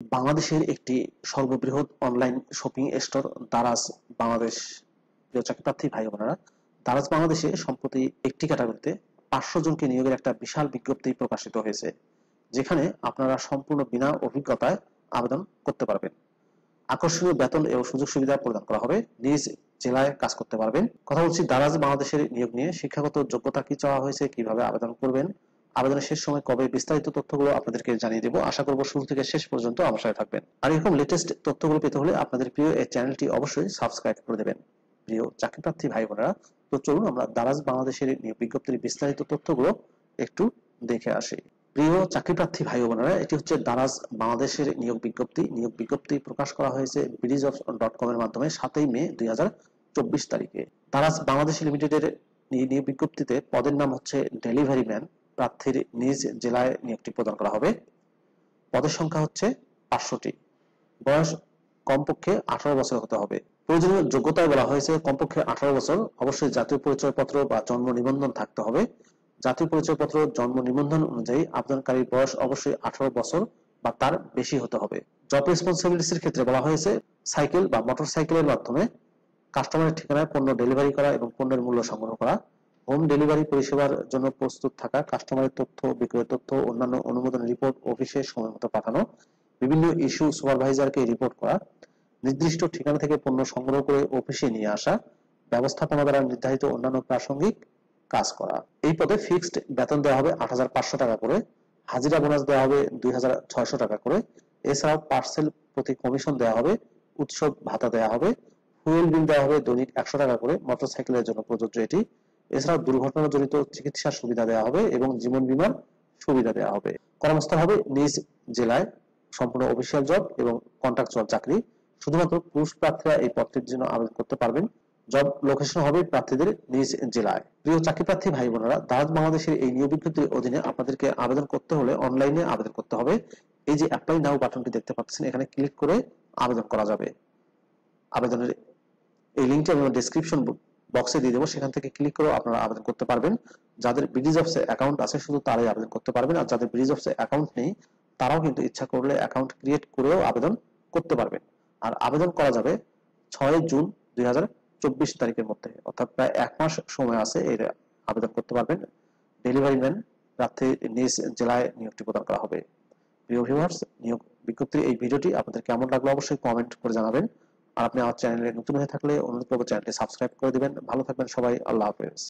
বাংলাদেশের একটি সর্ববৃহৎ online shopping store Daraz Bangladesh. প্রিয় চাকরিপ্রার্থী ভাই বোনেরা, দারাজ বাংলাদেশে সম্প্রতি একটি ক্যাটাগরিতে 500 জনকে নিয়োগের একটা বিশাল বিজ্ঞপ্তি প্রকাশিত হয়েছে, যেখানে আপনারা সম্পূর্ণ বিনা অভিজ্ঞতায় আবেদন করতে পারবেন। আকর্ষণীয় বেতন এবং সুযোগ সুবিধা প্রদান করা হবে। নিজ জেলায় কাজ করতে পারবেন। কথা বলছি দারাজ বাংলাদেশের নিয়োগ নিয়ে। শিক্ষাগত যোগ্যতা কি চাওয়া হয়েছে, কিভাবে আবেদন করবেন, আবেদনের শেষ সময় কবে, বিস্তারিত তথ্যগুলো আপনাদেরকে জানিয়ে দেবো। আশা করব শুরু থেকে শেষ পর্যন্ত আমার সাথে থাকবেন। আর এরকম লেটেস্ট তথ্যগুলো পেতে হলে আপনাদের প্রিয় এই চ্যানেলটি অবশ্যই সাবস্ক্রাইব করে দেবেন। প্রিয় চাকরিপ্রার্থী ভাই বোনেরা, তো চলুন আমরা দারাজ বাংলাদেশের নিয়োগ বিজ্ঞপ্তির বিস্তারিত তথ্যগুলো একটু দেখে আসি। প্রিয় চাকরিপ্রার্থী ভাই বোনেরা, এটি হচ্ছে দারাজ বাংলাদেশের নিয়োগ বিজ্ঞপ্তি। নিয়োগ বিজ্ঞপ্তি প্রকাশ করা হয়েছে BDjobs.com এর মাধ্যমে 7 মে 2024 তারিখে। দারাজ বাংলাদেশ লিমিটেডের নিয়োগ বিজ্ঞপ্তিতে পদের নাম হচ্ছে ডেলিভারি ম্যান। প্রার্থীর নিজ জেলায় নিয়োগটি প্রদান করা হবে। পদের সংখ্যা হচ্ছে 500টি। বয়স কমপক্ষে 18 বছর হতে হবে। প্রয়োজনীয় যোগ্যতায় বলা হয়েছে কমপক্ষে 18 বছর, অবশ্যই জাতীয় পরিচয়পত্র বা জন্ম নিবন্ধন থাকতে হবে। জাতীয় পরিচয়পত্র জন্ম নিবন্ধন অনুযায়ী আবেদনকারীর বয়স অবশ্যই 18 বছর বা তার বেশি হতে হবে। জব রেসপন্সিবিলিটির ক্ষেত্রে বলা হয়েছে সাইকেল বা মোটর সাইকেলের মাধ্যমে কাস্টমারের ঠিকানায় পণ্য ডেলিভারি করা এবং পণ্যের মূল্য সংগ্রহ করা। হোম ডেলিভারি পরিষেবার জন্য প্রস্তুত থাকা, কাস্টমারের তথ্য, বিক্রয়ের তথ্য, অন্যান্য অনুমোদন রিপোর্ট অফিসে সময়মতো পাঠানো, বিভিন্ন ইস্যু সুপারভাইজারকে রিপোর্ট করা, নির্দিষ্ট ঠিকানা থেকে পণ্য সংগ্রহ করে অফিসে নিয়ে আসা, ব্যবস্থাপনা দ্বারা নির্ধারিত অন্যান্য প্রাসঙ্গিক কাজ করা। এই পদে ফিক্সড বেতন দেওয়া হবে 8,500 টাকা করে। হাজিরা বোনাস দেওয়া হবে 2,600 টাকা করে। এছাড়াও পার্সেল প্রতি কমিশন দেওয়া হবে, উৎসব ভাতা দেওয়া হবে, ফুয়েল বিল দেওয়া হবে দৈনিক 100 টাকা করে, মোটরসাইকেলের জন্য প্রযোজ্য এটি। এছাড়াও দুর্ঘটনাজনিত চিকিৎসার সুবিধা দেওয়া হবে এবং জীবন বীমার সুবিধা দেওয়া হবে। কর্মস্থল হবে নিজ জেলায়, সম্পূর্ণ অফিসিয়াল জব এবং কন্ট্রাকচুয়াল চাকরি। শুধুমাত্র পুরুষ প্রার্থীরা এই পদটির জন্য আবেদন করতে পারবেন। জব লোকেশন হবে প্রার্থীদের নিজ জেলায়। প্রিয় চাকরিপ্রার্থী ভাই বোনেরা, দারাজ বাংলাদেশের এই নিয়োগ বিজ্ঞপ্তির অধীনে আপনাদেরকে আবেদন করতে হলে অনলাইনে আবেদন করতে হবে। এই যে অ্যাপ্লাই নাও বাটনটি দেখতে পাচ্ছেন, এখানে ক্লিক করে আবেদন করা যাবে। আবেদনের এই লিঙ্কটি আমি ডেসক্রিপশন বক্সে দিয়ে দেবো, সেখান থেকে ক্লিক করে আপনারা আবেদন করতে পারবেন। যাদের BDjobs এ অ্যাকাউন্ট আছে শুধু তারাই আবেদন করতে পারবেন, আর যাদের BDjobs এ অ্যাকাউন্ট নেই তারাও কিন্তু ইচ্ছা করলে অ্যাকাউন্ট ক্রিয়েট করেও আবেদন করতে পারবেন। আর আবেদন করা যাবে 6 জুন 2024 তারিখের মধ্যে, অর্থাৎ প্রায় 1 মাস সময় আছে এর আবেদন করতে পারবেন। ডেলিভারি ম্যান প্রার্থী নিজ জেলায় নিয়োগটি প্রদান করা হবে। প্রিয় ভিউয়ার্স, নিয়োগ বিজ্ঞপ্তির এই ভিডিওটি আপনাদের কেমন লাগলো অবশ্যই কমেন্ট করে জানাবেন। আর আপনি আমার চ্যানেলে নতুন হয়ে থাকলে অনুরোধ করব চ্যানেলটি সাবস্ক্রাইব করে দিবেন। ভালো থাকবেন সবাই, আল্লাহ হাফেজ।